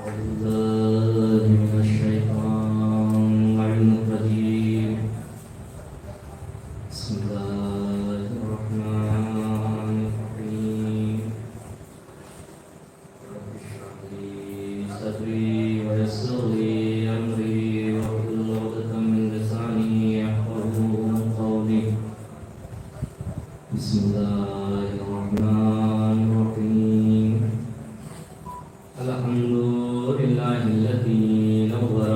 بالله من الشيطان الرجيم. بسم الله الرحمن الرحيم. رب اشرح لي صدري ويسر لي أمري واحلل عقدة من لساني يفقهوا قولي. بسم الله الرحمن الرحيم. الحمد لله الذي نور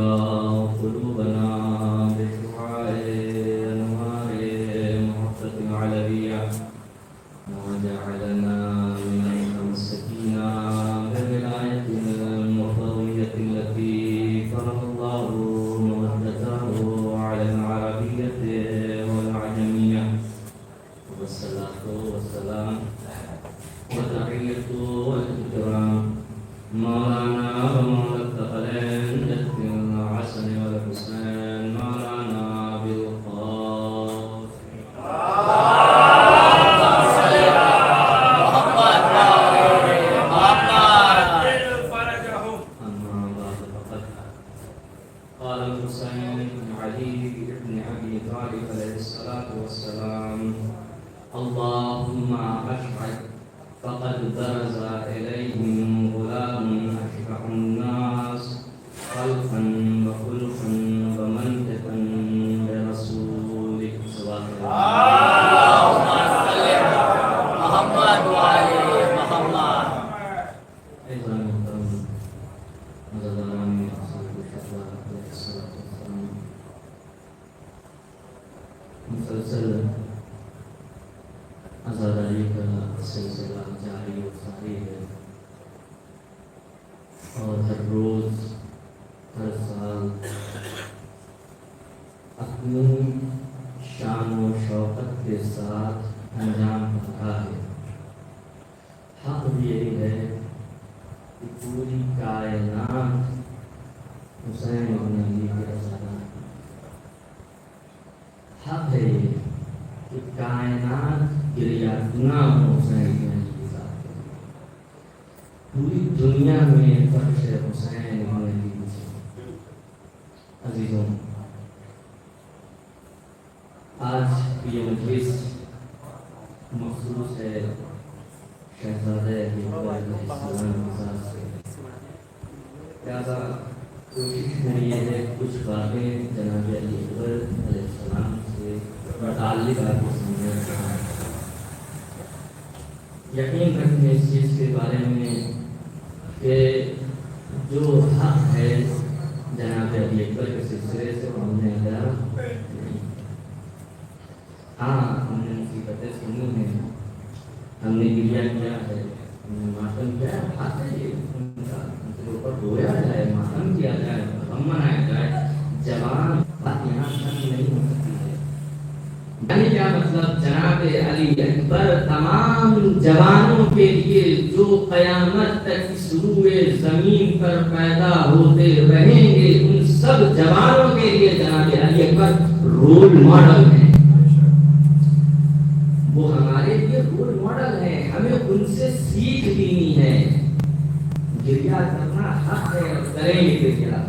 قلوبنا بشعاع أنوار محبة علوية وجعلنا من المتمسكين بالولاية المخلوية التي فرض الله مودته على العربية والعجمية. والصلاة والسلام والتحية والإكرام مولانا ومولى الثقلين جد الحسن والحسين مولانا بالقاسم. أما بعد فقد قال الحسين بن علي بن أبي طالب عليه الصلاة والسلام: اللهم أشهد فقد برز إليهم غلام أشبه الناس خلقا وخلقا ومنطقا برسولك صلى الله عليه وسلم. محمد وعلي محمد. أيضا مزدران أصحاب الشهوة عليه الصلاة والسلام مسلسل آزاداری کا سلسلہ جاری و ساری ہے اور ہر روز ہر سال اپنی شان و شوقت کے ساتھ انجام پاتا ہے. حق یہی ہے کہ پوری کائنات حسین بن علی کے آزادار. حق ہے کہ کائنات گریا گنا حسین بن علی کے ساتھ. پوری دنیا میں فرش حسین بن علی. عزیزوں، آج یہ مجلس مخصوص ہے شہزادہ اکبر علیہ السلام کے ساتھ سے. لہذا کوشش میری یہ ہے کچھ باتیں جناب علی اکبر علیہ السلام سے متعلق آپ کو سمجھانا چاہوں. یقین رکھیں اس چیز کے بارے میں کہ جو حق ہے جناب علی اکبر کے سلسلے سے ہم نے ادا نہیں. ہاں، ہم نے مصیبتیں سنی ہیں، ہم نے گریا کیا ہے، ہم نے ماتم کیا ہے. حق ہے یہ ان کا، ان کے اوپر رویا جائے، ماتم کیا جائے، غم منایا جائے. جوان بات یہاں تک نہیں ہو سکتی ہے. یعنی کیا مطلب؟ جناب علی اکبر تمام جوانوں کے لیے جو قیامت تک اس روئے زمین پر پیدا ہوتے رہیں گے، ان سب جوانوں کے لیے جناب علی اکبر رول ماڈل ہیں. وہ ہمارے لیے رول ماڈل ہیں، ہمیں ان سے سیکھ لینی ہے. گریا کرنا حق ہے اور کریں گے گریا،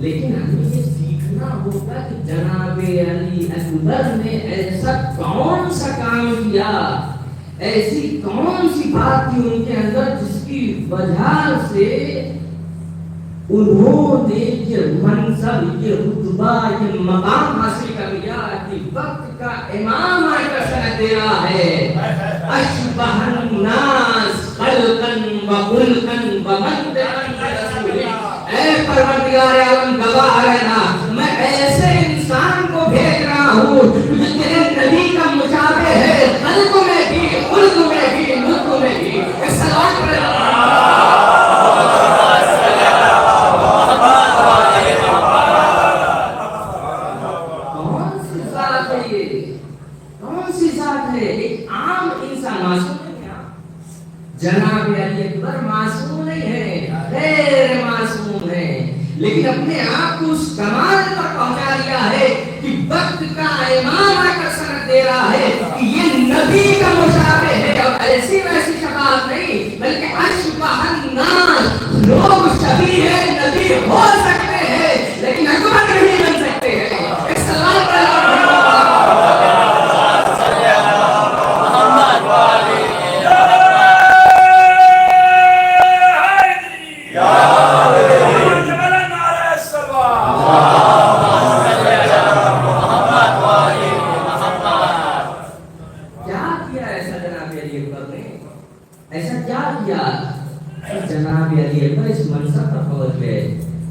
لیکن ہمیں یہ سیکھنا ہوگا کہ جناب علی اکبر نے ایسا کون سا کام کیا، ایسی کون سی بات تھی ان کے اندر جس کی وجہ سے انہوں نے یہ منصب، یہ رتبہ، یہ مقام حاصل کر لیا کہ وقت کا امام آ کر شرح دے رہا ہے: اشبہ الناس خلقا وخلقا ومنطقا برسولک. اے پروردگار عالم گواہ رہنا، میں ایسے انسان کو بھیج رہا ہوں جو تیرے نبی کا مشابہ ہے، خلق میں بھی، خلق میں بھی، ملک میں بھی. ایک صلوات پڑھ جناب علی اکبر معصوم نہیں ہے، غیر معصوم ہے، لیکن اپنے آپ کو اس کمال پر پہنچا دیا ہے کہ وقت کا امام آ کر سند دے رہا ہے کہ یہ نبی کا مشابہ ہے. اور ایسی ویسی شفاعت نہیں بلکہ اشبہ الناس، لوگ ولی ہے، نبی ہو سکتے ہیں لیکن اکبر نہیں بن سکتے ہیں. ایک سلام جناب علی اکبر اس منصب پر پہنچ گئے.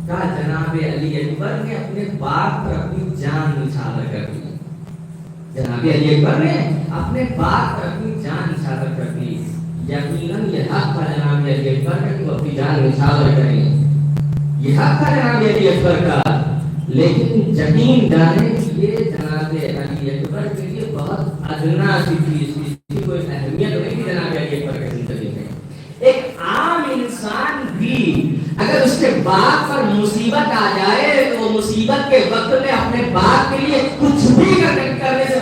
کہا جناب علی اکبر نے اپنے باپ پر اپنی جان نچھاور کر دی. جناب علی اکبر نے اپنے باپ پر اپنی جان نچھاور کر دی. یقیناً یہ حق تھا جناب علی اکبر کا کہ وہ اپنی جان نچھاور کریں. یہ حق تھا جناب علی اکبر کا. لیکن یقین جانے کہ یہ جناب علی اکبر کے لیے بہت ادنا سی چیز تھی، کوئی اہمیت نہیں تھی جناب علی اکبر کے زندگی میں. ایک عام انسان بھی اگر اس کے باپ پر مصیبت آ جائے تو وہ مصیبت کے وقت میں اپنے باپ کے لیے کچھ بھی کرنے سے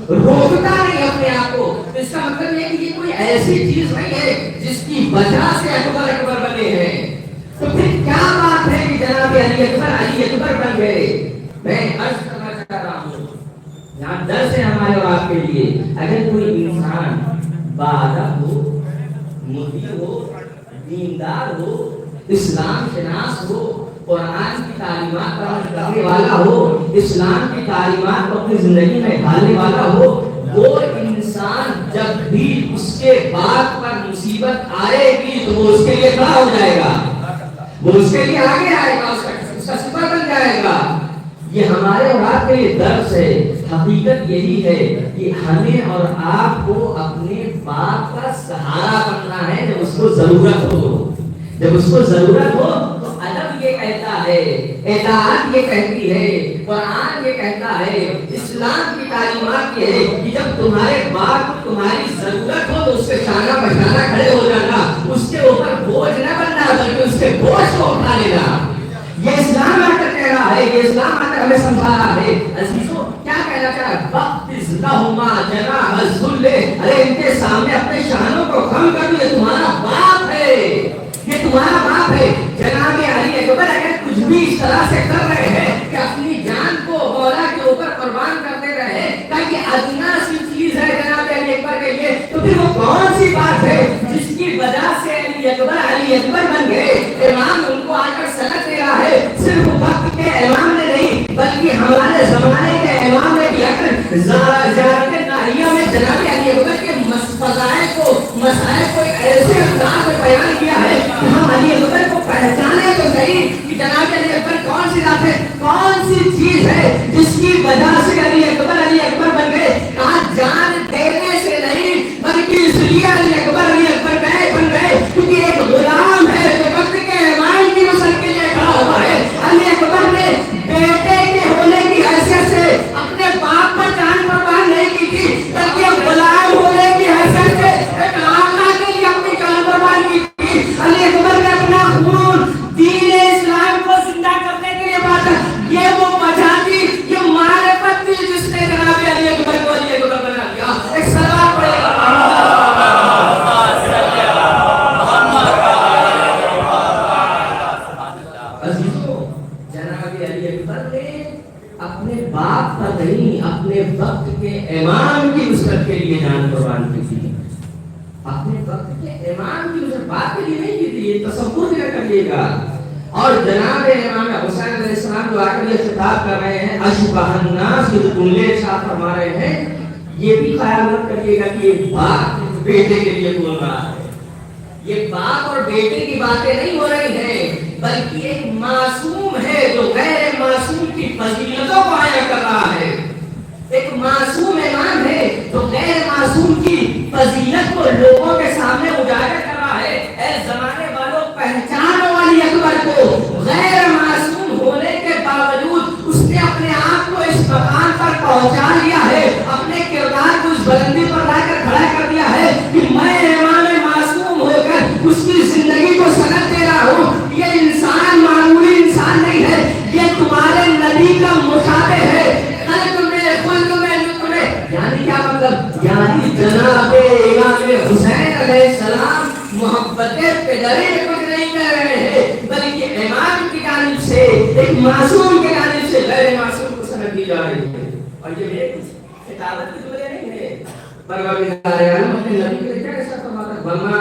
روکتا نہیں اپنے آپ کو. اس کا مطلب یہ کہ یہ کوئی ایسی چیز نہیں ہے جس کی وجہ سے اکبر اکبر بنے ہیں. تو پھر کیا بات ہے کہ جناب علی اکبر بن گئے. میں عرض کرنا چاہ رہا ہوں یہاں درس ہے ہمارے اور آپ کے لیے. اگر کوئی انسان باادب ہو، مطیع ہو، دیندار ہو، اسلام شناس ہو، قرآن کی تعلیمات پر عمل کرنے والا ہو، اسلام کی تعلیمات کو اپنی زندگی میں ڈالنے والا ہو، وہ انسان جب بھی اس کے باپ پر مصیبت آئے گی تو وہ اس کے لیے کھڑا ہو جائے گا، وہ اس کے لیے آگے آئے گا، اس کا سپر بن جائے گا. یہ ہمارے اور آپ کے لیے درس ہے. حقیقت یہی ہے کہ ہمیں اور آپ کو اپنے باپ کا سہارا بننا ہے جب اس کو ضرورت ہو. جب اس کو ضرورت ہو تو ادب یہ کہتا ہے، اطاعت یہ کہتی ہے، قرآن یہ کہتا ہے، اسلام کی تعلیمات یہ ہے کہ جب تمہارے باپ کو تمہاری ضرورت ہو تو اس سے شانہ بشانہ کھڑے ہو جانا، اس کے اوپر بوجھ نہ بننا بلکہ اس کے بوجھ کو اٹھا لینا. یہ اسلام آ کر کہہ رہا ہے، یہ اسلام آ کر ہمیں سمجھا رہا ہے. عزیزوں کیا کہنا چاہ رہا ہے؟ وقت لہما جناح الذل، ارے ان کے سامنے اپنے شانوں کو کم کر دو، یہ تمہارا باپ ہے، یہ تمہارا باپ ہے. جناب علی اکبر اگر کچھ بھی اس طرح سے کر رہے ہیں کہ اپنی جان کو مولا کے اوپر قربان کرتے رہے تاکہ ادنا سی چیز ہے جناب علی اکبر کے لیے، تو پھر وہ کون سی بات ہے جس کی وجہ سے علی اکبر بن گئے. امام ان کو آ کر سنت دے رہا ہے. صرف وقت کے امام نے نہیں بلکہ ہمارے زمانے کے امام نے بھی اگر زیارت ناہیہ میں جناب علی اکبر کے فضائل کو، مسائل کو ایسے انداز میں بیان کیا ہے کہ ہم علی اکبر کو پہچانے تو صحیح کہ جناب علی اکبر کون سی ذات ہے، کون سی چیز ہے جس کی وجہ سے علی اکبر بن گئے. کہاں جان دینے سے نہیں بلکہ اس لیے علی اکبر بن گئے کیونکہ ایک غلام ہے جو وقت کے امام کی نسل کے لیے کھڑا ہوا ہے. علی اکبر نے بیٹے کے ہونے کی حیثیت سے اپنے باپ پر جان قربان نہیں کی تھی بلکہ غلام ہونے کی حیثیت سے ایک آقا کے لیے اپنی جان قربان کی تھی. علی اکبر نے اپنا خون دین اسلام کو زندہ کرنے کے لیے باتا. یہ وہ وجہ تھی، یہ معرفت تھی جس نے جناب علی اکبر کو علی اکبر بنا دیا. ایک سلام پڑے گا. اپنے باپ پر نہیں، اپنے وقت کے امام کی نصرت کے لیے جان قربان کی تھی. اپنے وقت کے امام کی نصرت باپ کے لیے نہیں کی تھی. یہ تصور کیا کریے گا. اور جناب امام حسین علیہ السلام جو آ کر یہ خطاب کر رہے ہیں، اشبہ الناس جو جملے ارشاد فرما رہے ہیں، یہ بھی خیال مت کریے گا کہ یہ باپ بیٹے کے لیے بول رہا ہے. یہ باپ اور بیٹے کی باتیں نہیں ہو رہی ہیں بلکہ ایک معصوم ہے جو غیر معصوم کی فضیلتوں کو بیان کر رہا ہے. ایک معصوم امام ہے جو غیر معصوم کی فضیلت کو لوگوں کے سامنے اجاگر کر رہا ہے. اے زمانے والوں، پہچانو علی اکبر کو. غیر معصوم ہونے کے باوجود اس نے اپنے آپ کو اس مقام پر پہنچا لیا ہے، اپنے کردار کو اس بلندی پر لا کر کھڑا کر دیا ہے کہ میں امام معصوم ہو کر اس کی زندگی کو سند دے رہا ہوں. یہ انسان معمولی انسان نہیں ہے، یہ تمہارے نبی کا مشابہ ہے. یعنی کیا مطلب؟ یعنی جناب امام حسین علیہ السلام محبت پدری کچھ نہیں کر رہے ہیں بلکہ جانب سے ایک معصوم کے جانب سے غیر معصوم کو سند دی جا رہی ہے. اور یہ بھی ایک خطابت کی وجہ نہیں ہے. پروردگار عالم اپنے نبی کے لیے کیا ایسا فرماتا ہے؟ وَمَا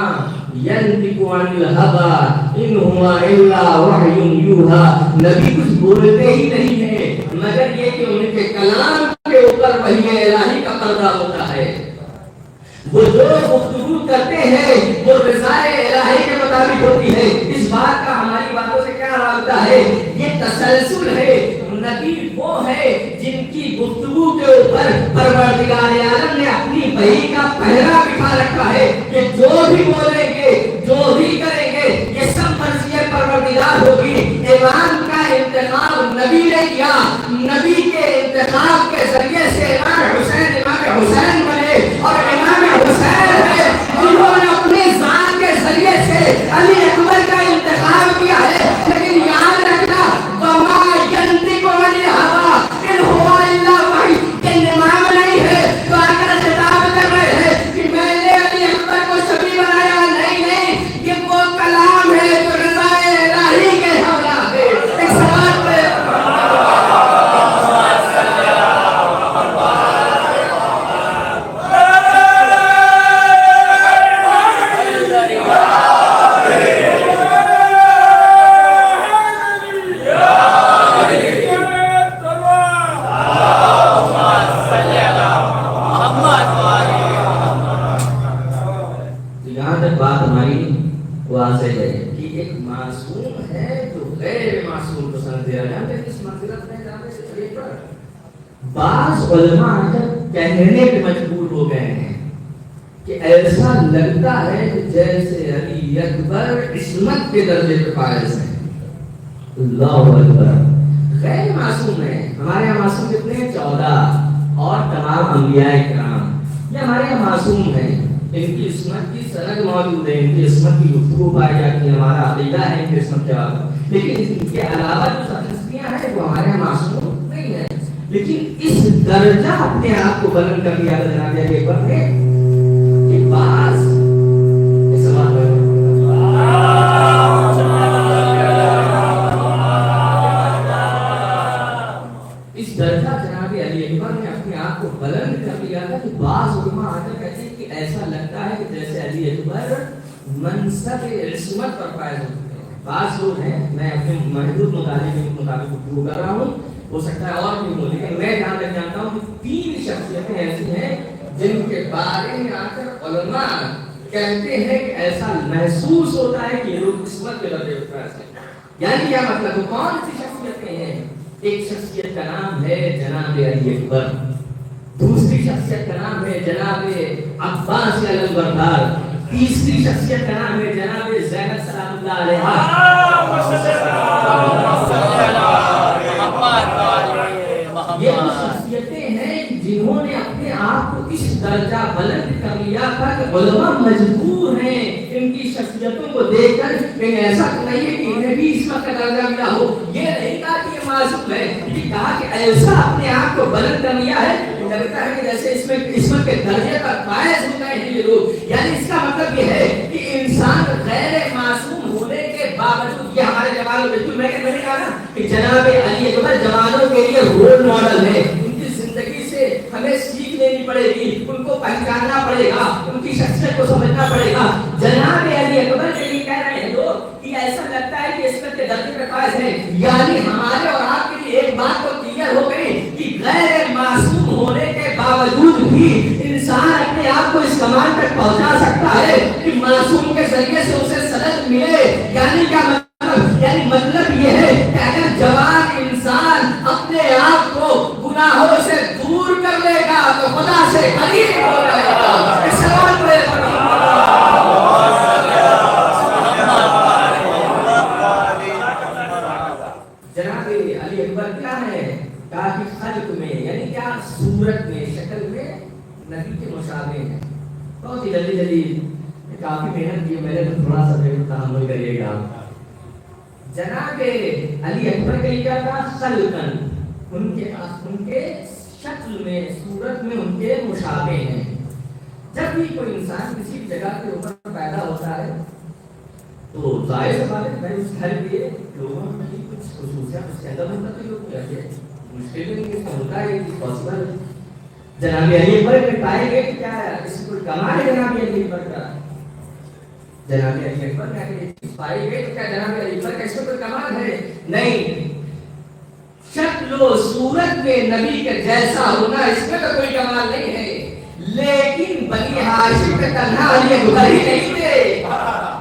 يَنْطِقُ عَنِ الْهَوَىٰ إِنْ هُوَ إِلَّا وَحْيٌ يُوحَىٰ. نبی کچھ بولتے ہی نہیں ہیں مگر یہ کہ ان کے کلام کے اوپر وحی الہی کا پردہ ہوتا ہے. وہ جو گفتگو کرتے ہیں وہ رضائے الہی کے مطابق ہوتی ہے. اس بات کا ہماری باتوں سے کیا رابطہ ہے؟ یہ تسلسل ہے. نبی وہ ہے جن کی گفتگو کے اوپر پروردگار عالم نے اپنی وحی کا پہرا بٹھا رکھا ہے کہ جو بھی بولیں گے جو بھی کریں گے یہ سب مرضی پروردگار ہوگی. امام کا انتخاب نبی نے کیا. نبی کے انتخاب کے ذریعے سے امام حسین بنے اور امام حسین ہے جنہوں نے اپنی ذات کے ذریعے سے علی اکبر کا انتخاب کیا ہے. لیکن یاد رکھنا وما ينطق عن الهوى ان هو الا وحی. یہ امام نہیں ہے تو آ کر خطاب کر رہے ہیں کہ میں نے علی اکبر کو شبیہ بنایا. نہیں یہ وہ کلام ہے جو رضا الہی کے حوالہ ہے. ایک سوال پہ واضح ہے کہ ایک معصوم ہے جو غیر معصوم کو سند دیا جاتا ہے. اس منزلت میں جانے سے طریق پر بعض علماء کہنے پہ مجبور ہو گئے ہیں کہ ایسا لگتا ہے کہ جیسے علی اکبر عصمت کے درجے پہ فائز ہیں. اللہ اکبر. غیر معصوم ہے. ہمارے یہاں معصوم کتنے ہیں؟ 14. اور تمام انبیاء کرام یہ ہمارے یہاں معصوم ہیں. ان کی عصمت کی سند موجود ہے. ان کی عصمت کی گفتگو پائی جاتی ہے. ہمارا عقیدہ ہے ان کی عصمت کے بارے. لیکن ان کے علاوہ جو شخصیاں ہیں وہ ہمارے یہاں معصوم نہیں ہیں. لیکن اس درجہ اپنے آپ کو بلند کر دیا جناب علی اکبر نے کہ بعض اس سوال پر اس درجہ جناب علی اکبر نے اپنے آپ کو بلند کر دیا تھا کہ بعض علماء آ کر کہتے ہیں کہ ایسا لگتا ہے کہ جیسے علی اکبر منصب عصمت پر فائز ہوتے ہیں. بعض لوگ ہیں, میں اپنے محدود مطالعے کے مطابق گفتگو کر رہا ہوں, ہو سکتا ہے اور بھی ہو, لیکن میں جہاں تک جانتا ہوں کہ 3 شخصیتیں ایسی ہیں جن کے بارے میں آ کر علماء کہتے ہیں کہ ایسا محسوس ہوتا ہے کہ یہ لوگ عصمت کے درجے پر فائز ہیں. یعنی کیا مطلب؟ وہ کون سی شخصیتیں ہیں؟ ایک شخصیت کا نام ہے جناب علی اکبر. دوسری شخصیت کا نام ہے جناب عباس علمبردار. تیسری شخصیت کا نام ہے جناب زینب سلام اللہ علیہا. یہ وہ شخصیتیں ہیں جنہوں نے اپنے آپ کو اس درجہ بلند کر لیا تھا کہ علماء مجبور ہیں ان کی شخصیتوں کو دیکھ کر کہ ایسا نہیں ہے کہ انہیں بھی اس وقت کا درجہ ملا ہو. یہ نہیں کہا کہ یہ معصوم ہے, یہ کہا کہ ایسا اپنے آپ کو بلند کر لیا ہے لگتا ہے کہ جیسے اس وقت کے درجے پر فائز ہو گئے ہیں یہ لوگ. یعنی اس کا مطلب یہ ہے کہ انسان غیر معصوم ہونے کے باوجود, یہ ہمارے جوانوں بالکل میں نے کہا نا کہ جناب علی اکبر جوانوں کے لیے رول ماڈل ہے. ان کی زندگی سے ہمیں سیکھ لینی پڑے گی, ان کو پہچاننا پڑے گا, ان کی شخصیت کو سمجھنا پڑے گا. جناب علی اکبر کے لیے کہہ رہے ہیں لوگ کہ ایسا لگتا ہے کہ اس وقت کے درجے پر فائز ہے. یعنی ہمارے اور آپ کے لیے ایک بات تو کلیئر ہو گئی کہ غیر معصوم ہونے کے باوجود بھی انسان اپنے آپ کو اس کمال تک پہنچا سکتا ہے کہ معصوم کے ذریعے سے اسے سند ملے. یعنی کیا مطلب؟ یعنی مطلب یہ ہے کہ اگر جوان انسان اپنے آپ کو گناہوں سے دور کر لے گا تو خدا سے قریب ہو جائے گا. اس سوال پہ جناب علی اکبر کیا ہے؟ کافی خلق میں یعنی کیا صورت میں شکل میں نبی کے مشابہ ہیں. بہت ہی جلدی کافی محنت کی, میں نے تو تھوڑا سا تحمل کریے گا. جناب علی اکبر کے کیا تھا؟ خلقن, ان کے شکل میں صورت میں ان کے مشابہ ہیں. جب بھی کوئی انسان کسی جگہ کے اوپر پیدا ہوتا ہے تو ظاہر سی بات ہے میں اس گھر کے لوگوں کی کچھ خصوصیات اس کے اندر ہوتا تو یہ ایسے مشکل نہیں ہے، ہوتا ہے کہ پاسبل ہے۔ جناب علی اکبر میں پائے گئے کہ کیا اس کو کمال ہے جناب علی اکبر کا؟ جناب علی اکبر میں اگر یہ چیز پائی گئی تو کیا جناب علی اکبر کا اس میں کوئی کمال ہے؟ نہیں، شکل و صورت میں نبی کے جیسا ہونا اس میں تو کوئی کمال نہیں ہے، لیکن بنی ہاشم میں تنہا علی اکبر ہی نہیں تھے،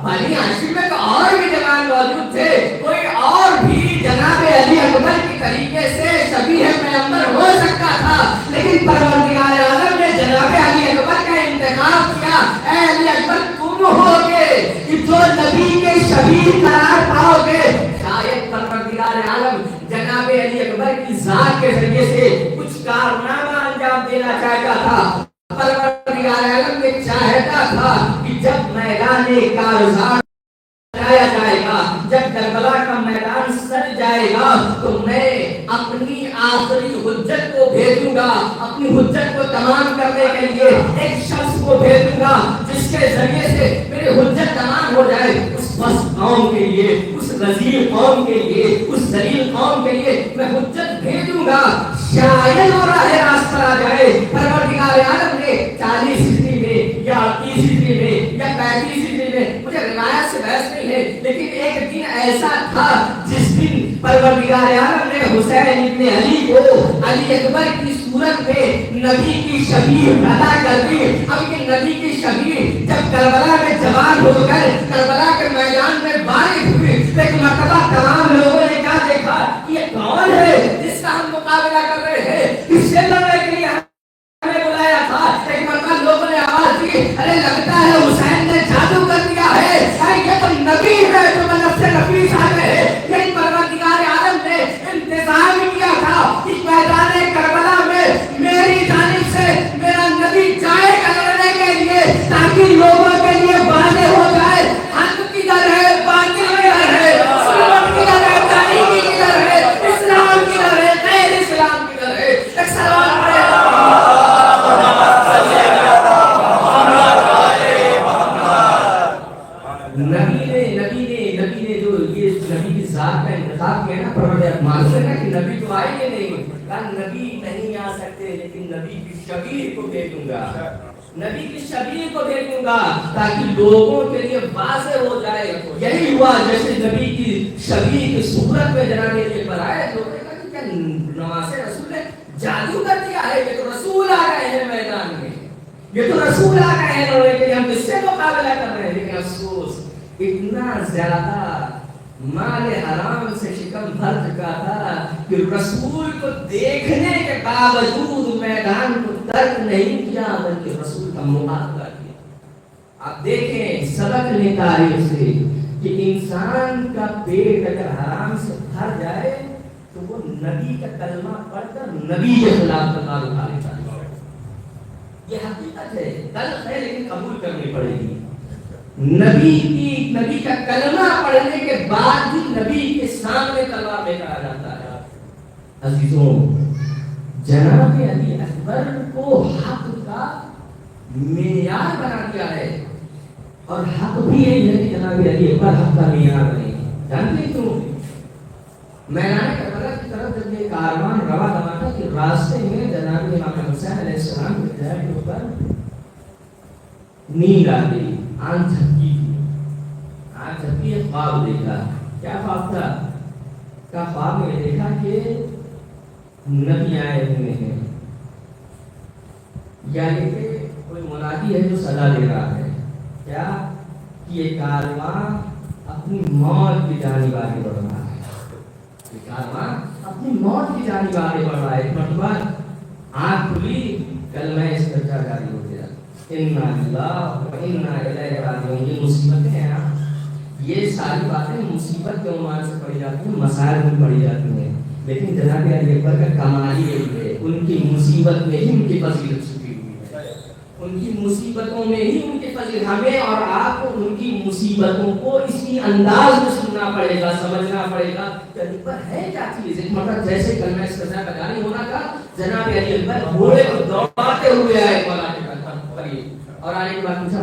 بنی ہاشم میں تو اور بھی جوان موجود تھے، کوئی اور بھی جناب علی اکبر کے طریقے سے شبیہ پیغمبر ہو سکتا تھا، لیکن پروردگار عالم نے جناب علی اکبر کا انتخاب کیا۔ اے علی اکبر تم ہوگے کہ جو نبی کے شبیہ قرار پاؤ گے۔ شاید پروردگار عالم جناب علی اکبر کی ذات کے ذریعے سے کچھ کارنامہ انجام دینا چاہتا تھا۔ پروردگار عالم نے چاہتا تھا کہ جب میدان کارزار بنایا جائے گا، جب کربلا کا میدان سج جائے گا تو میں اپنی آخری حجت کو بھیجوں گا، اپنی حجت کو تمام کرنے کے لیے ایک شخص کو بھیجوں گا جس کے ذریعے سے میری حجت تمام ہو جائے۔ اس پست قوم کے لیے، اس رذیل قوم کے لیے، اس ذلیل قوم کے لیے میں حجت بھیجوں گا، شاید وہ راہ راست آ جائے۔ پروردگار عالم نے 40 ہجری میں یا 30 ہجری میں یا 35 ہجری میں، مجھے روایت سے بحث نہیں ہے، لیکن ایک دن ایسا تھا جس دن پروردگار عالم نے حسین ابن علی کو علی اکبر کی صورت میں نبی کی شبیہ ادا کر دی۔ اب یہ نبی کی شبیہ جب کربلا میں جوان ہو کر کربلا کے میدان میں بارش ہوئی، ایک مرتبہ تمام لوگوں نے کیا دیکھا، یہ کون ہے جس کا ہم مقابلہ کر رہے ہیں، کس سے لڑنے کے لیے ہمیں بلایا تھا؟ ایک مرتبہ لوگوں نے آواز دی، ارے لگتا ہے حسین نے جادو کر دیا ہے، یہ تو نبی ہے جو مطلب سے نبی صاحب ہے۔ یہی پروردگار عالم نے انتظام کیا تھا کہ میدان کربلا میں میری جانب سے میرا نبی جائے گا لڑنے کے لیے، تاکہ لوگوں کے لیے واضح ہو جائے حق کدھر ہے، باطل کدھر ہے، سنت کدھر ہے، تاریخی کدھر ہے، اسلام کدھر ہے، غیر اسلام کدھر ہے۔ ایک سوال نبی نے جو یہ نبی کی ذات کا انتخاب کیا نا، پروردگار معلوم ہے نا کہ نبی تو آئے گے نہیں، کہا نبی نہیں آ سکتے لیکن نبی کی شبیہ کو بھیجوں گا، نبی کی شبیہ کو بھیجوں گا تاکہ لوگوں کے لیے واضح ہو جائے۔ یہی ہوا جیسے نبی کی شبیہ کی صورت میں جناب علی اکبر آئے، لوگوں نے کہا کہ کیا نواسے رسول نے جادو کر دیا ہے، یہ تو رسول آ گئے ہیں میدان میں، یہ تو رسول آ گئے ہیں لڑنے کے لیے، ہم کس سے مقابلہ کر رہے ہیں۔ لیکن افسوس اتنا زیادہ مال حرام سے شکم بھر چکا تھا کہ رسول کو دیکھنے کے باوجود میدان کو ترک نہیں کیا بلکہ رسول کا مقابلہ کیا۔ آپ دیکھیں سبق لیں تاریخ سے کہ انسان کا پیٹ اگر حرام سے بھر جائے تو وہ نبی کا کلمہ پڑھ کر نبی کے خلاف تلوار اٹھا لیتا ہے۔ یہ حقیقت ہے، تلخ ہے لیکن قبول کرنی پڑے گی۔ نبی کا کلمہ پڑھنے کے بعد بھی نبی کے سامنے تلوار لے کر آ جاتا ہے۔ عزیزوں، جناب علی اکبر کو حق کا معیار بنا دیا ہے، اور حق بھی یہی ہے کہ جناب علی اکبر حق کا معیار نہیں۔ جانتے کیوں؟ میدان کربلا کی طرف جب یہ کاروان روا دوا تھا کہ راستے میں جناب امام حسین علیہ السلام کے چہرے کے اوپر نیند آ گئی، آنکھ جھپکی تھی، آنکھ جھپکی ایک خواب دیکھا۔ کیا خواب تھا؟ کا خواب میں دیکھا کہ نبی آئے ہوئے ہیں، یعنی کہ کوئی منادی ہے جو صدا دے رہا ہے کیا کہ یہ کارواں اپنی موت کی جانب آگے بڑھ رہا ہے، یہ کارواں اپنی موت کی جانب آگے بڑھ رہا ہے۔ ایک مرتبہ آنکھ کھلی، کلمہ استرجاع جاری ہو گیا، انا للہ و انا الیہ راجعون۔ یہ مصیبتیں ہیں، یہ ساری باتیں مصیبت کے عنوان سے پڑھی جاتی ہیں، مسائل میں پڑھی جاتی ہیں، لیکن جناب علی اکبر کا کمال یہی ہے، ان کی مصیبت میں ہی ان کی فضیلت چھپی ہوئی ہے، ان کی مصیبتوں میں ہی ان کی فضیلت۔ ہمیں اور آپ کو ان کی مصیبتوں کو اسی انداز میں سننا پڑے گا، سمجھنا پڑے گا کہ علی اکبر ہے کیا چیز۔ ایک مطلب جیسے کلمہ استرجاع کا جاری ہونا تھا، جناب علی اکبر گھوڑے کو دوڑاتے ہوئے آئے مولا کے قریب، اور آنے کے بعد پوچھا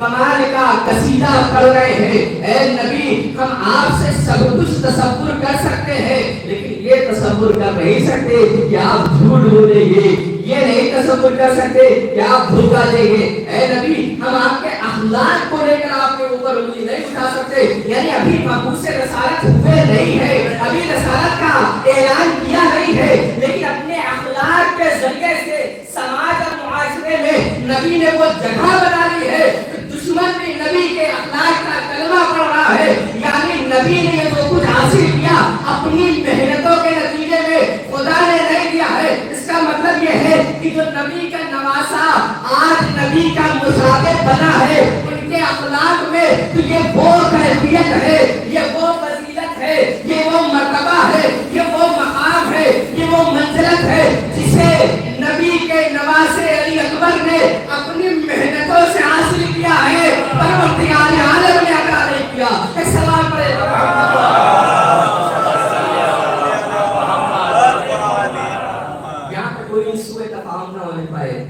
کمال کا قصیدہ پڑھ رہے ہیں، اے نبی ہم آپ سے سب کچھ تصور کر سکتے ہیں، لیکن یہ تصور کر نہیں سکتے کہ آپ جھوٹ بولیں گے، یہ نہیں تصور کر سکتے کہ آپ دھوکہ دیں گے۔ اے نبی ہم آپ کے اخلاق کو لے کر آپ کے اوپر انگلی نہیں اٹھا سکتے، یعنی ابھی مبعوث رسالت ہوئے نہیں ہے، ابھی رسالت کا اعلان کیا نہیں ہے، لیکن اپنے اخلاق کے ذریعے سے سماج اور معاشرے میں نبی نے وہ جگہ بنا لی ہے، دشمن بھی نبی کے اخلاق کا کلمہ پڑھ رہا ہے، یعنی نبی نے جو کچھ حاصل کیا اپنی محنتوں کے نتیجے میں خدا نے نہیں دیا ہے۔ اس کا مطلب یہ ہے کہ جو نبی کا نواسا آج نبی کا مشابہ بنا ہے ان کے اخلاق میں، تو یہ وہ کیفیت ہے، یہ وہ فضیلت ہے، یہ وہ مرتبہ ہے، یہ وہ مقام ہے، یہ وہ منزلت ہے جسے نبی کے نواسے علی اکبر نے اپنی محنتوں سے حاصل کیا ہے، پروردگار عالم نے عطا نہیں کیا۔ ایک سوال پڑے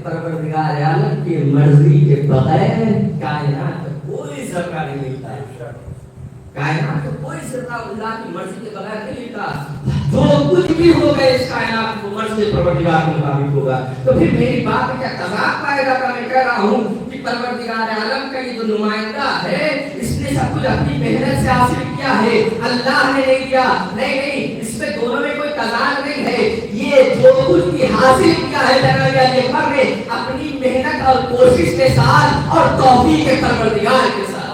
پروردگار عالم کی مرضی کے بغیر کائنات کوئی ذرہ نہیں ملتا ہے، کائنات کوئی ذرہ اللہ کی مرضی کے بغیر نہیں ملتا، جو کچھ بھی ہوگا اس کائنات کو مرضی پروردگار کے مطابق ہوگا۔ تو پھر میری بات کیا تضاد پائے گا؟ میں کہہ رہا ہوں کہ پروردگار عالم کا یہ جو نمائندہ ہے اس نے سب کچھ اپنی محنت سے حاصل کیا ہے، اللہ نے نہیں دیا، نہیں، اس میں دونوں میں کوئی تضاد نہیں ہے، یہ جو کچھ بھی حاصل کیا ہے جناب علی اکبر نے اپنی محنت اور کوشش کے ساتھ اور توفیق پروردگار کے ساتھ،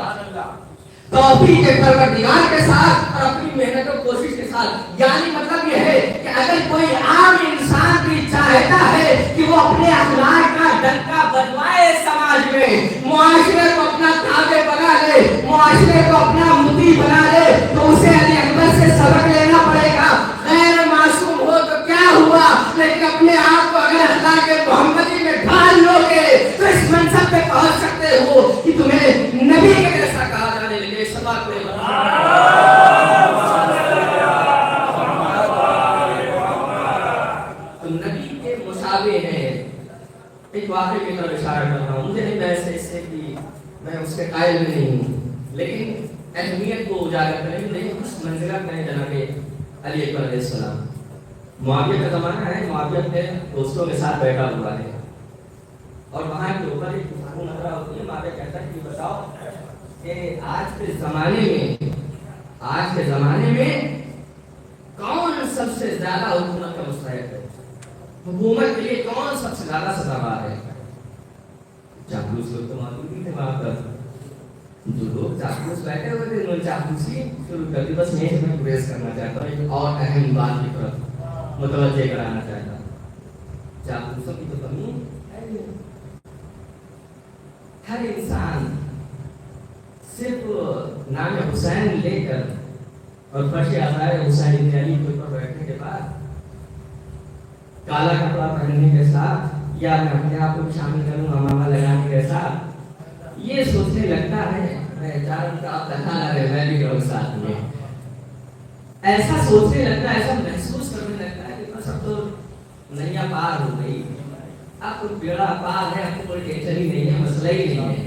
توفیق پروردگار کے ساتھ اور اپنی محنت اور کوشش کے ساتھ۔ یعنی مطلب یہ ہے کہ اگر کوئی عام انسان بھی چاہتا ہے کہ وہ اپنے اخلاق کا ڈنکا بجوائے سماج میں، معاشرے کو اپنا تابع بنا لے، معاشرے کو اپنا مطیع بنا لے، تو اسے علی اکبر سے سبق لینا پڑے گا۔ غیر معصوم ہو تو کیا ہوا، لیکن اپنے آپ کو اگر اخلاق محمدی میں ڈھال لو گے تو اس منصب پہ پہنچ سکتے ہو کہ تمہیں نبی کے جیسا کہا جانے لگے۔ سبق لے تو نبی کے مشابہ ہیں۔ ایک واقعے کی طرف اشارہ کر رہا ہوں، مجھے نہیں بحث ہے اس سے کہ میں اس کے قائل بھی نہیں ہوں، لیکن اہمیت کو اجاگر کریں گے، لیکن اس منزلت میں جناب علی اکبر علیہ السلام، معاویہ کا زمانہ ہے، معاویہ اپنے دوستوں کے ساتھ بیٹھا ہوا ہے اور وہاں کے اوپر ایک گفتگو نظر ہوتی ہے۔ معاویہ کہتا ہے کہ بتاؤ کہ آج کے زمانے میں کون سب سے زیادہ حکومت کا مستحق ہے، حکومت کے لیے کون سب سے زیادہ سزاوار ہے؟ چاپلوس لوگ تو موجود ہی تھے وہاں پر، جو لوگ چاپلوس بیٹھے ہوئے تھے انہوں نے چاپلوسی شروع کر دی۔ بس یہیں سے میں گریز کرنا چاہتا ہوں، ایک اور اہم بات کی طرف متوجہ کرانا چاہتا ہوں۔ چاپلوسوں کی تو کمی ہے، ہر انسان صرف نام حسین لے کر اور فرش آزائے حسین ابن علی کے اوپر بیٹھنے کے بعد کالا کپڑا پہننے کے ساتھ یا میں اپنے آپ کو شامل کروں امامہ لگانے کے ساتھ یہ سوچنے لگتا ہے میں چاہوں کہ آپ دکھانا رہے میں بھی رہوں ساتھ میں، ایسا سوچنے لگتا ہے، ایسا محسوس کرنے لگتا ہے کہ بس اب تو نیا پار ہو گئی، اب تو بیڑا پار ہے، اب تو کوئی ٹینشن ہی نہیں ہے، مسئلہ ہی نہیں ہے،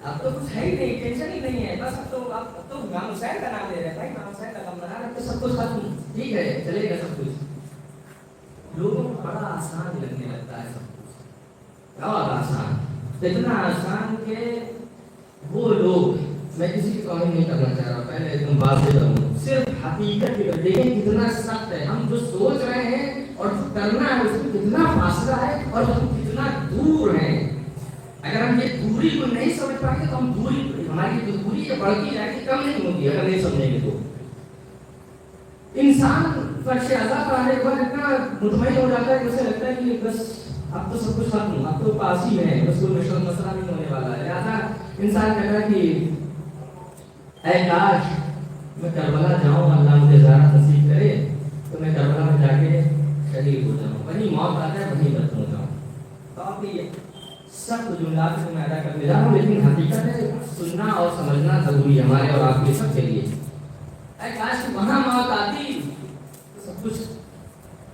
اب تو کچھ ہے ہی نہیں، ٹینشن ہی نہیں ہے، بس اب تو امام حسین کا نام لے رہے ہیں، بھائی امام حسین کا نام بنا رہے تو سب کچھ ختم، ٹھیک ہے چلے گا سب کچھ۔ لوگوں کو بڑا آسان لگنے لگتا ہے سب کچھ، بہت آسان، اتنا آسان کہ وہ لوگ، میں کسی کی توہین نہیں کرنا چاہ رہا، پہلے ایک دم واضح کروں، صرف حقیقت کی دیکھیں کتنا سخت ہے، ہم جو سوچ رہے ہیں اور جو کرنا ہے اس میں کتنا فاصلہ ہے اور ہم کتنا دور ہیں۔ اگر ہم یہ دوری کو نہیں سمجھ پائیں گے تو ہم ہماری جو دوری ہے بڑھتی جائے گی، کم نہیں ہوگی اگر نہیں سمجھیں گے تو۔ انسان فرش اعلیٰ پر آنے کے بعد اتنا مطمئن ہو جاتا ہے کہ اسے لگتا ہے کہ بس اب تو سب کچھ ختم، اب تو پاس ہی ہے، بس کوئی مسئلہ نہیں ہونے والا ہے، لہٰذا انسان کہتا ہے کہ اے کاش میں کربلا جاؤں، اللہ مجھے زیارت نصیب کرے تو میں کربلا میں جا کے شہید ہو جاؤں، وہیں موت آ جائے وہیں دفن ہو جاؤں۔ تو آپ یہ سب جملات کو میں ادا کرنے جا رہا ہوں، لیکن حقیقت ہے سننا اور سمجھنا ضروری ہے ہمارے اور آپ کے سب کے لیے۔ اے کاش وہاں موت آتی تو سب کچھ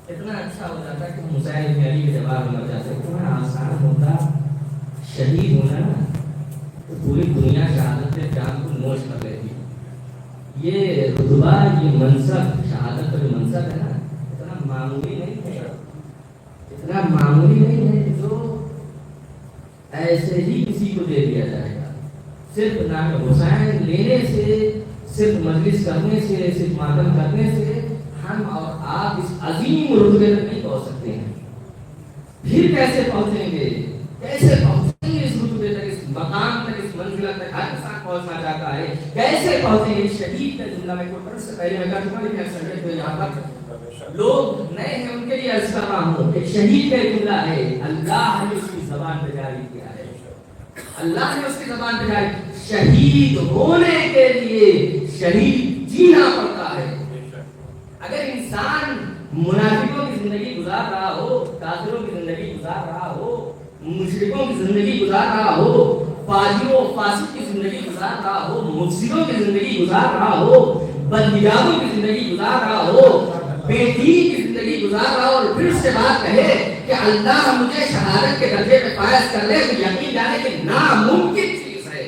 اتنا اچھا ہو جاتا کہ حسین ابن علی کے جواب میں جاتے، اتنا آسان ہوتا شہید ہونا، تو پوری دنیا شہادت کے جان کو نوش کر لیتی. یہ رتبہ، یہ منصب، شہادت کا جو منصب ہے نا، اتنا معمولی نہیں ہے، اتنا معمولی نہیں ہے جو ایسے ہی کسی کو دے دیا جائے گا. صرف نام حسین لینے سے، صرف مجلس کرنے سے، صرف ماتم کرنے سے ہم اور آپ اس عظیم رتبے تک نہیں پہنچ سکتے ہیں. پھر کیسے پہنچیں گے؟ کیسے پہنچیں گے اس رتبے تک، اس مقام تک، اس منزل تک ہر انسان پہنچنا چاہتا ہے. کیسے پہنچیں گے؟ شہید کا جملہ میں کوئی سے پہلے میں کہا تھا کہ سمجھ تو یہاں پر لوگ نئے ہیں، ان کے لیے عرض کر رہا ہوں کہ شہید کا جملہ ہے، اللہ نے اس کی زبان پہ جاری کیا ہے. اللہ نے اس کی زبان پہ جاری. شہید ہونے کے لیے شہید جینا پڑتا ہے. اگر انسان منافقوں کی زندگی گزار رہا ہو، کافروں کی زندگی گزار رہا ہو، مشرکوں کی زندگی گزار رہا ہو، فاجروں فاسق کی زندگی گزار رہا ہو، مفسدوں کی زندگی گزار رہا ہو، بدنگاہوں کی زندگی گزار رہا ہو، بے دین کی زندگی گزار رہا ہو، اور پھر سے بات کہے کہ اللہ مجھے شہادت کے درجے پہ فائز کر لے، تو یقین جانے کہ ناممکن چیز ہے.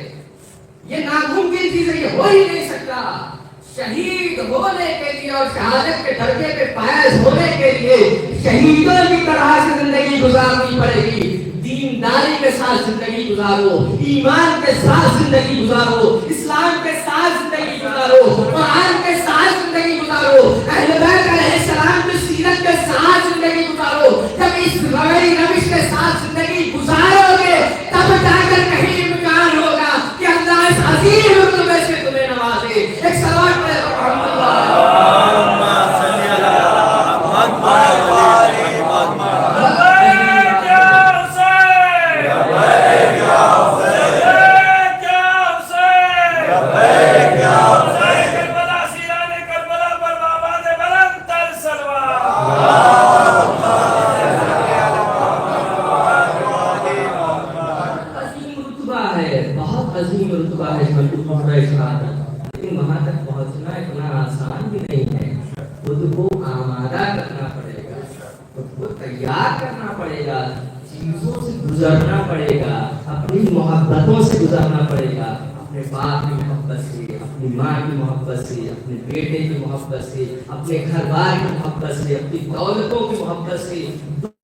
یہ ناممکن چیز ہے، یہ ہو ہی نہیں سکتا. شہید ہونے کے لیے اور شہادت کے درجے پہ فائز ہونے کے لیے شہیدوں کی طرح سے زندگی گزارنی پڑے گی. دینداری کے ساتھ زندگی گزارو، ایمان کے ساتھ زندگی گزارو، اسلام کے ساتھ زندگی گزارو، قرآن کے ساتھ زندگی گزارو، اہل بیت علیہ السلام کی سیرت کے ساتھ زندگی گزارو. جب اس روش کے ساتھ زندگی گزارو گے تب جا کر کہیں امکان ہوگا کہ اللہ اس عظیم رتبے سے تمہیں نوازے. ایک سوال پڑے گزرنا پڑے گا، اپنی محبتوں سے گزرنا پڑے گا. اپنے باپ کی محبت سے، اپنی ماں کی محبت سے، اپنے بیٹے کی محبت سے، اپنے گھر بار کی محبت سے، اپنی دولتوں کی محبت سے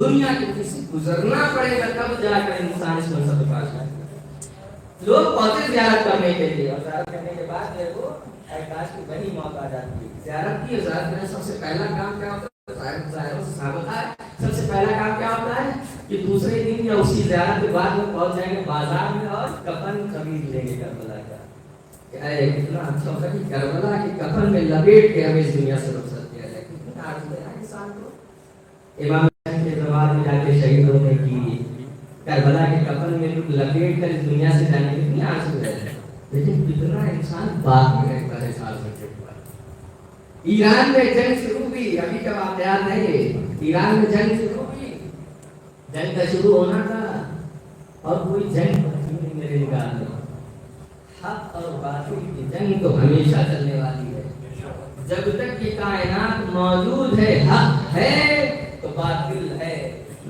دنیا کے کسی گزرنا پڑے گا. تب جا کر انسان اس منصب پہ پہنچ جائے گا. لوگ پہنچے زیارت کرنے کے لیے، اور زیارت کرنے کے بعد دیکھو کاش کی وہی موت آ جاتی ہے. زیارت کی زیارت میں سب سے پہلا کام کیا ہوتا ہے؟ سب سے پہلا کام کیا ہوتا ہے کہ دوسرے دن یا اسی زیارت کے بعد میں پہنچ جائیں گے بازار میں اور کفن خرید لیں گے کربلا کا. کتنا اچھا ہوتا ہے کہ کربلا کے کفن میں لپیٹ کے ہمیں اس دنیا سے رخصت کیا جائے. کتنا آرزو ہے انسان کو. امام حسین کے زمان میں جا کے شہید ہونے کی، کربلا کے کفن میں لپیٹ کر اس دنیا سے جانے کی کتنی آرزو ہے. لیکن کتنا انسان باقی رہتا ہے سال بھر. ایران میں جنگ شروع ہوئی، ابھی کا واقعات نہیں ہے. ایران میں جنگ شروع ہوئی، جنگ کا شروع ہونا تھا اور کوئی جنگ نہیں میرے نگاہ میں. حق اور باطل کی جنگ تو ہمیشہ چلنے والی ہے. جب تک یہ کائنات موجود ہے حق ہے تو باطل ہے.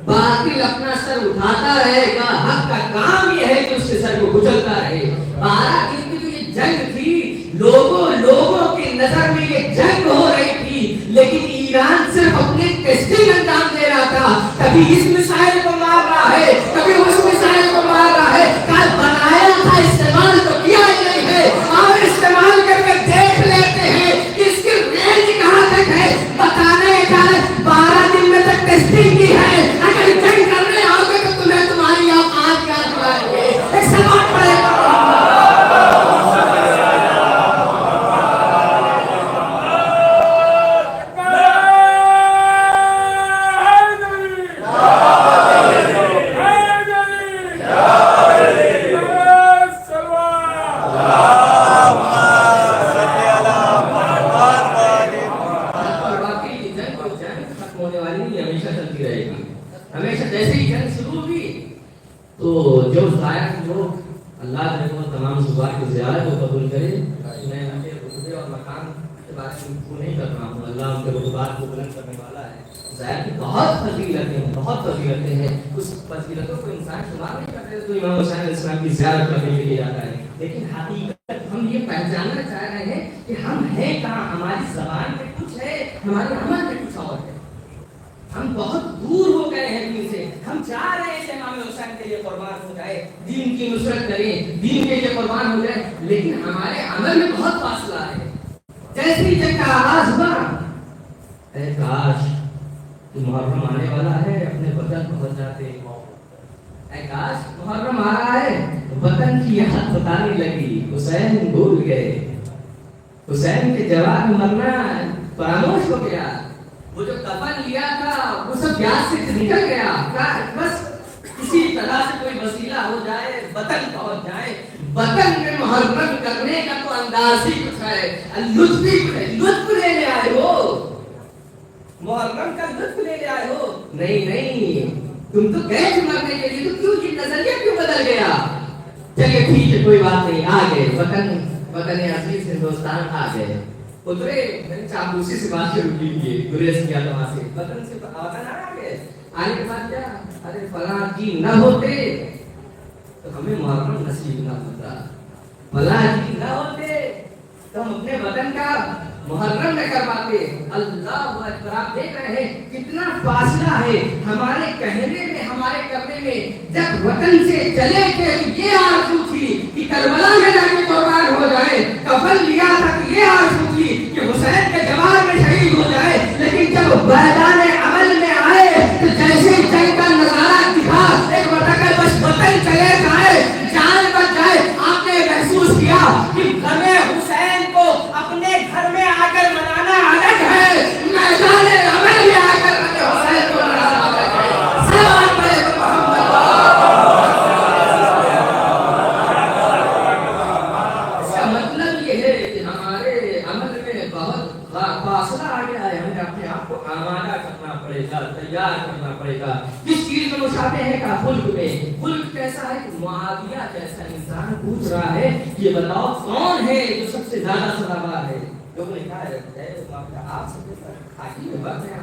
باطل اپنا سر اٹھاتا رہے گا، حق کا کام یہ ہے کہ اس کے سر کو کچلتا رہے. 12 دن کی جو یہ جنگ تھی، لوگوں کی نظر میں یہ جنگ ہو رہی تھی، لیکن ایران صرف اپنے ٹیسٹنگ انجام دے رہا تھا. کبھی اس مسائل کو مار رہا ہے، کبھی اس مسائل کو مار رہا ہے. کل بنایا تھا، استعمال تو کیا ہی نہیں ہے. اور استعمال کر کے دیکھ لیتے ہیں کہ اس کی رینج کہاں تک ہے. بتانے کا 12 دن میں تک ٹیسٹنگ کی ہے. اگر جنگ کرنے آؤ گے تو تمہیں تمہاری اوقات یاد دلائیں گے. ایک سوال پڑے گا. بارے میں گفتگو نہیں کر رہا ہوں، اللہ ان کے رتبات کو بلند کرنے والا ہے، ظاہر کی بہت فضیلتیں ہیں، اس فضیلتوں کو انسان شمار نہیں کرتے تو امام حسین علیہ السلام کی زیارت کرنے کے لیے جاتا ہے، لیکن حقیقت ہم یہ پہچاننا چاہ رہے ہیں کہ ہم ہیں کہاں، ہماری زبان میں کچھ ہے، ہمارے عمل میں کچھ اور ہے، ہم بہت دور ہو گئے ہیں دین سے، ہم چاہ رہے ہیں کہ امام حسین کے لیے قربان ہو جائے، دین کی نصرت کریں، دین کے لیے قربان ہو جائے، لیکن ہمارے عمل میں بہت فاصلہ ہے۔ جیسے ہی جنگ کا آغاز ہوا، اے کاش محرم آنے والا ہے، اپنے وطن پہنچ جاتے، اے کاش محرم آ رہا ہے، وطن کی یاد بتانے لگی، حسین بھول گئے، حسین کے جواب میں مرنا فراموش ہو گیا، وہ جو کفن لیا تھا وہ سب یاد سے نکل گیا، بس کسی طرح سے کوئی وسیلہ ہو جائے، وطن پہنچ جائے، وطن میں محرم کرنے کا تو انداز ہی کچھ ہے، لطف لینے آئے ہو، محرم کا لطف لینے آئے ہو، نہیں تم تو گئے تھے مرنے کے لیے، تو کیوں یہ نظریہ کیوں بدل گیا؟ چلیے ٹھیک ہے کوئی بات نہیں، آ گئے وطن عزیز ہندوستان آ گئے، اترے چاپلوسی سے بات شروع کیجیے، گریز کیا تو وہاں سے وطن سے وطن آ گئے، آنے کے بعد کیا، ارے فلاں جی نہ ہوتے تو ہمیں محرم نصیب نہ ہوتا، فلاں جی نہ ہوتے تو ہم اپنے وطن کا محرم نہ کر پاتے۔ اللہ اکبر، آپ دیکھ رہے ہیں کتنا فاصلہ ہے ہمارے کہنے میں، ہمارے کرنے میں۔ جب وطن سے چلے تھے یہ آرزو تھی کہ کربلا میں جا کے قربان ہو جائے، کفن لیا تھا کہ یہ آرزو تھی کہ حسین کے جواب میں شہید ہو جائے، لیکن جب میدان عمل میں آئے تو جیسے جنگ کا نظارہ دکھا، ایک بتا بس وطن چلے جائے، جان بچ جائے، آپ نے محسوس کیا کہ گھر میں حسین کو اپنے گھر میں آ کر منانا الگ ہے، میدان عمل میں آ کر حسین کو منانا الگ ہے۔ سلام علیکم محمد۔ اس کا مطلب یہ ہے کہ ہمارے عمل میں بہت فاصلہ آ گیا ہے، ہمیں اپنے آپ کو آمادہ کرنا پڑے گا، تیار کرنا پڑے گا۔ کس چیز میں مشابہ ہے کا ملک میں، ملک کیسا ہے کہ معاویہ جیسا انسان پوچھ رہا ہے، یہ بتاؤ کون ہے جو سب سے زیادہ سزاوار ہے؟ لوگوں نے کہا ہے آپ سے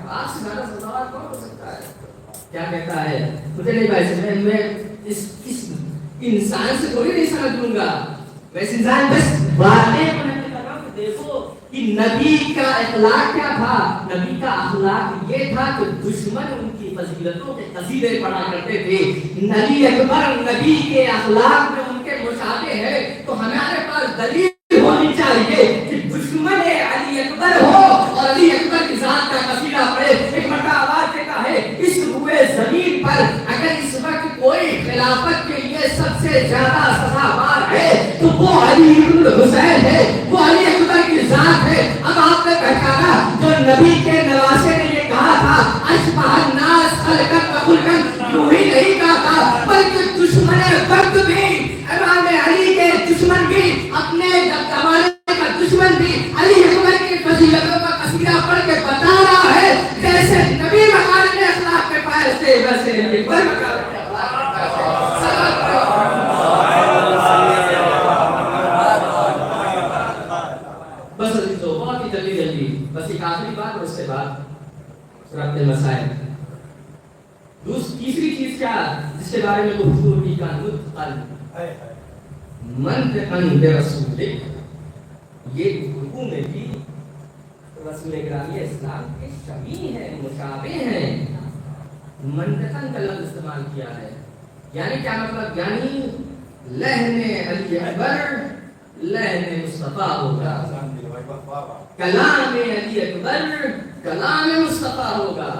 آپ سے زیادہ سزاوار کون ہو سکتا ہے؟ کیا کہتا ہے؟ مجھے نہیں بھائی، میں اس انسان سے تھوڑی نہیں سمجھ لوں گا، میں اس انسان بس واقعے کو نقل کر رہا ہوں کہ دیکھو کہ نبی کا اخلاق کیا تھا۔ نبی کا اخلاق یہ تھا کہ دشمن ان کی فضیلتوں کے قصیدے پڑھا کرتے تھے۔ نبی اکبر نبی کے اخلاق میں ان کے مشابہ ہے، تو ہمارے پاس دلیل ہونی چاہیے کہ دشمن علی اکبر ہو اور علی اکبر کی ذات کا قصیدہ پڑھے۔ ایک مرتبہ آواز دیتا ہے اس روئے زمین پر اگر اس وقت کوئی خلافت کے لیے سب سے زیادہ سزاوار ہے تو وہ علی ابن حسین ہے، وہ علی اکبر کی ذات ہے۔ اب آپ نے پہچانا جو نبی کے نواسے نے یہ کہا تھا اشبہ الناس خلقت و خلقت، یوں ہی نہیں کہا تھا بلکہ دشمن وقت بھی، امام علی کے دشمن بھی، اپنے زمانے کا دشمن بھی علی اکبر کی فضیلتوں کا قصیدہ پڑھ کے بتا رہا ہے جیسے نبی مکارم نے اخلاق کے پائے تھے ویسے علی اکبر مکارم نے اخلاق کے پائے تھے۔ بس عزیزو بہت ہی جلدی بس ایک آخری بات اور اس کے بعد ربط مسائل۔ تیسری چیز کیا جس کے بارے میں گفتگو کی کا نطقاً منطقاً برسولک، یہ گفتگو میں بھی رسول اکرامی اسلام کے شبیہ ہیں، مشابہ ہیں، منطقاً کا لفظ استعمال کیا ہے۔ یعنی کیا مطلب؟ یعنی لحن علی اکبر لحن مصطفیٰ ہوگا، کلام علی اکبر کلام مصطفیٰ ہوگا،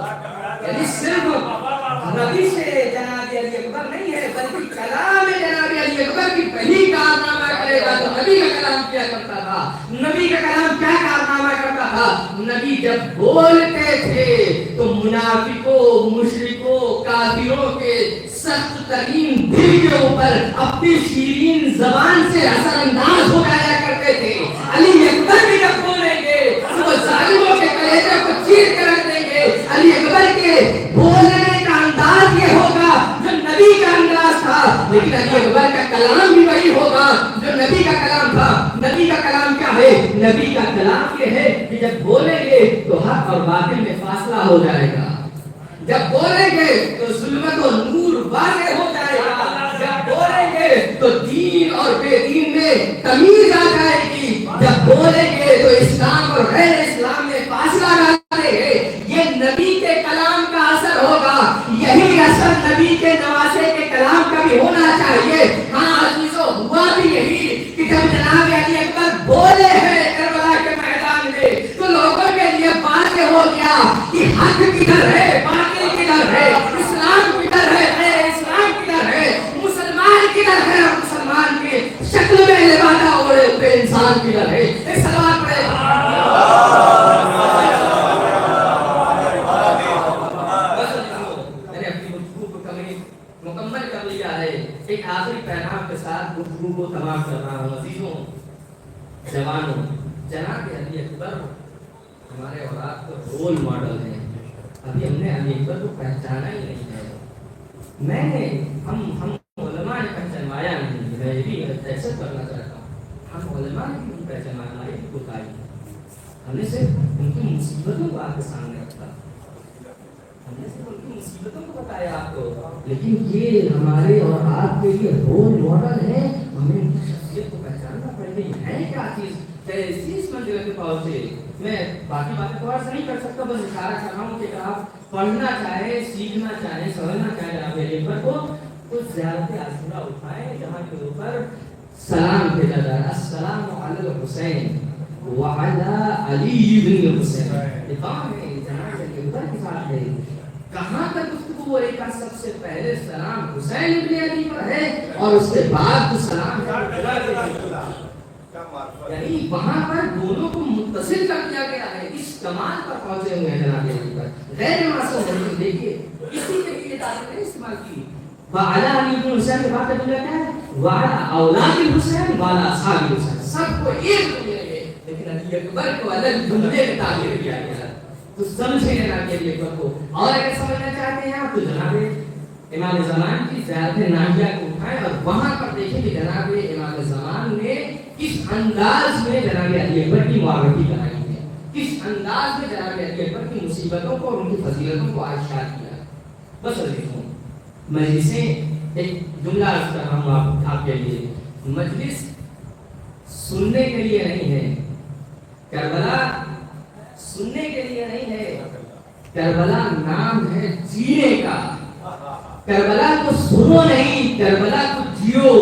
یعنی صرف نبی سے جناب علی اکبر نہیں ہے بلکہ کلام جناب علی اکبر کی پہلی کارنامہ کرے گا تو نبی کا کلام کیا کرتا تھا؟ نبی کا کلام کیا کارنامہ کرتا تھا؟ نبی جب بولتے تھے تو منافقوں، مشرکوں، کافروں کے سخت ترین دل کے اوپر اپنی شیرین زبان سے اثر انداز ہو جایا کرتے تھے۔ علی اکبر بھی جب بولیں گے تو وہ ظالموں کے کلیجے کو چیر کر رکھ دیں گے۔ علی اکبر کے بولنے کا انداز یہ ہوگا جو نبی کا انداز تھا، لیکن علی اکبر کا کلام بھی وہی ہوگا جو نبی کا کلام تھا۔ نبی کا کلام کیا ہے؟ نبی کا کلام یہ ہے تو حق اور باطل میں فاصلہ ہو جائے گا، جب بولیں گے تو ظلمت و نور واضح ہو جائے گا، جب بولیں گے تو دین اور بے دین میں تمیز آ جائے گی، جب بولیں گے تو اسلام اور غیر اسلام میں فاصلہ ڈالیں گے۔ یہ نبی کے کلام کا اثر ہوگا، یہی اثر نبی کے نواسے کے کلام کا بھی ہونا چاہیے۔ ہاں عزیزو، ہوا بھی یہی کہ جب جناب علی اکبر بولے ہیں کربلا کے میدان میں تو لوگوں کے لیے واضح ہو گیا کہ حق کدھر ہے، باطل کدھر ہے، اسلام کدھر ہے، غیر اسلام کدھر ہے، مسلمان کدھر ہے اور مسلمان کی شکل میں لبادہ اوڑے ہوئے انسان کدھر ہے۔ ایک سلام پڑے مکمل کر لیا ہے۔ ایک آخری پیغام کے ساتھ گفتگو کو تمام کر رہا ہوں۔ عزیزوں، جوانوں، جناب علی اکبر ہمارے اولاد کا رول ماڈل ہے۔ ابھی ہم نے علی اکبر کو پہچانا ہی نہیں ہے۔ ہم علماء نے پہچانوایا نہیں، میں یہ بھی ایکسپٹ کرنا چاہتا ہوں، ہم علماء نے بھی پہچانوایا، ہماری کوتاہی، ہم نے صرف ان کی مصیبتوں کو آپ کے سامنے رکھا، ہم نے صرف ان کی مصیبتوں کو بتایا آپ کو، لیکن یہ ہمارے اور آپ کے لیے رول ماڈل ہے۔ ہمیں ان کی شخصیت کو پہچاننا پڑے گی، ہے کیا چیز کیسی اس منزل پہ پہنچے۔ میں باقی باتیں تو عرض نہیں کر سکتا، بس اشارہ کر رہا ہوں کہ اگر آپ پڑھنا چاہیں، سیکھنا چاہیں، سمجھنا چاہیں جناب علی اکبر کو تو زیارت عاشورہ اٹھائیں، جہاں کے اوپر سلام بھیجا جائے، السلام علی الحسین وعلی علی بن الحسین۔ یہ کام ہے جناب علی اکبر کے ساتھ ہے۔ کہاں تک گفتگو ہو رہی ہے؟ سب سے پہلے سلام حسین ابن علی پر ہے اور اس کے بعد سلام یعنی وہاں پر دونوں کو متصل کر دیا گیا ہے۔ اس کمال پر پہنچے ہوئے ہیں جناب علی پر، غیر معصوم ہے۔ دیکھیے اسی کے لیے تعریف نے استعمال کی، وعلی علی بن حسین کے بعد کیا ہے؟ وعلی اولاد الحسین وعلی اصحاب الحسین، سب کو ایک ملیں گے، لیکن علی اکبر کو الگ جملے میں تعبیر کیا گیا۔ تو سمجھیں جناب علی اکبر کو، اور اگر سمجھنا چاہتے ہیں آپ تو جناب امام زمان کی زیارت ناہیہ کو اٹھائیں اور وہاں پر دیکھیں کہ جناب امام زمان نے کس انداز میں جناب علی اکبر کی معرفی کرائی ہے، کس انداز میں جناب علی اکبر کی مصیبتوں کو اور ان کی فضیلتوں کو آشکار کیا۔ بس عزیزوں، مجلسیں ایک جملہ عرض کر رہا ہوں آپ کے لیے، مجلس سننے کے لیے نہیں ہے، کربلا سننے کے لیے نہیں ہے، کربلا نام ہے جینے کا۔ کربلا کو سنو نہیں، کربلا کو جیو۔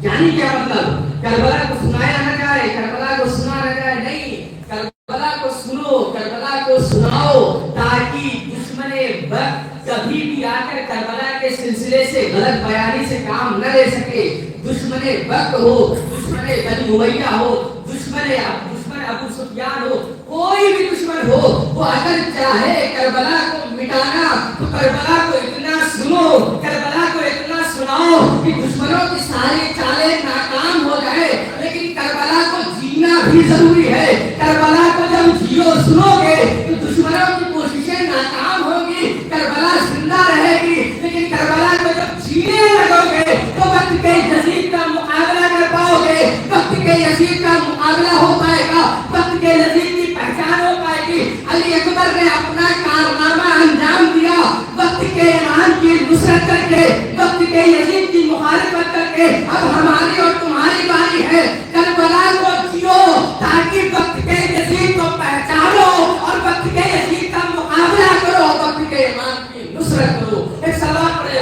یعنی کیا مطلب؟ کربلا کو سنایا نہ جائے، کربلا کو سنا نہ جائے، نہیں، کربلا کو سنو، کربلا کو سناؤ، تاکہ دشمن وقت کبھی بھی آ کر کربلا کے سلسلے سے غلط بیانی سے کام نہ لے سکے۔ دشمن وقت ہو، دشمن بنی امیہ ہو، دشمن ابو سفیان ہو، کوئی بھی دشمن ہو، وہ اگر چاہے کربلا کو مٹانا تو کربلا کو اتنا سنو، کربلا کو اتنا سناؤ کہ دشمنوں کی ساری چالیں ناکام ہو جائے، لیکن کربلا کو جینا بھی ضروری ہے۔ کربلا کو جب جیو سنو گے تو دشمنوں کی کوششیں ناکام ہوگی، کربلا زندہ رہے گی، لیکن کربلا کو جب جینے لگو گے تو وقت کے یزید کا مقابلہ کر پاؤ گے، وقت کے یزید کا مقابلہ ہو پائے گا، وقت کے یزید کی پہچان ہو پائے گی۔ علی اکبر نے اپنا کارنامہ انجام دیا، وقت کے ایمان کی نصرت کر کے، وقت کے یزید کی مخالفت کر کے۔ اب ہماری اور تمہاری باری ہے، کربلا کو جیو تاکہ وقت کے یزید کو پہچانو اور وقت کے یزید کا مقابلہ کرو، وقت کے ایمان کی نصرت کرو۔ ایک سلام پڑھے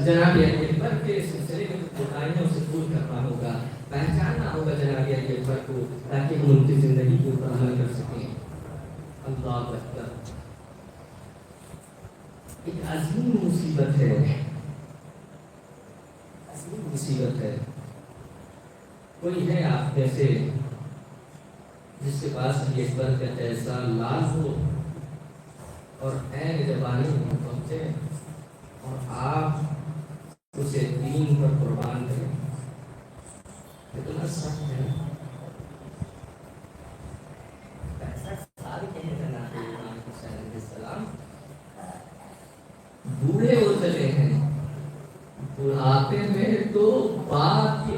جناب علی اکبر کے سلسلے میں بتائیوں سے دور کرنا ہوگا، پہچاننا ہوگا جناب علی اکبر کو، تاکہ ہم ان کی زندگی کے اوپر عمل کر سکیں۔ اللہ اکبر، ایک عظیم مصیبت ہے، عظیم مصیبت ہے۔ کوئی ہے آپ جیسے جس کے پاس علی اکبر کا جیسا لال ہو اور عین زبانی میں پہنچے اور آپ اسے دین پر قربان کریں؟ اتنا سخت ہے، ایسا سال کہنے کا نام ہے امام حسین علیہ السلام بوڑھے ہو چلے ہیں، بڑھاپے میں تو بات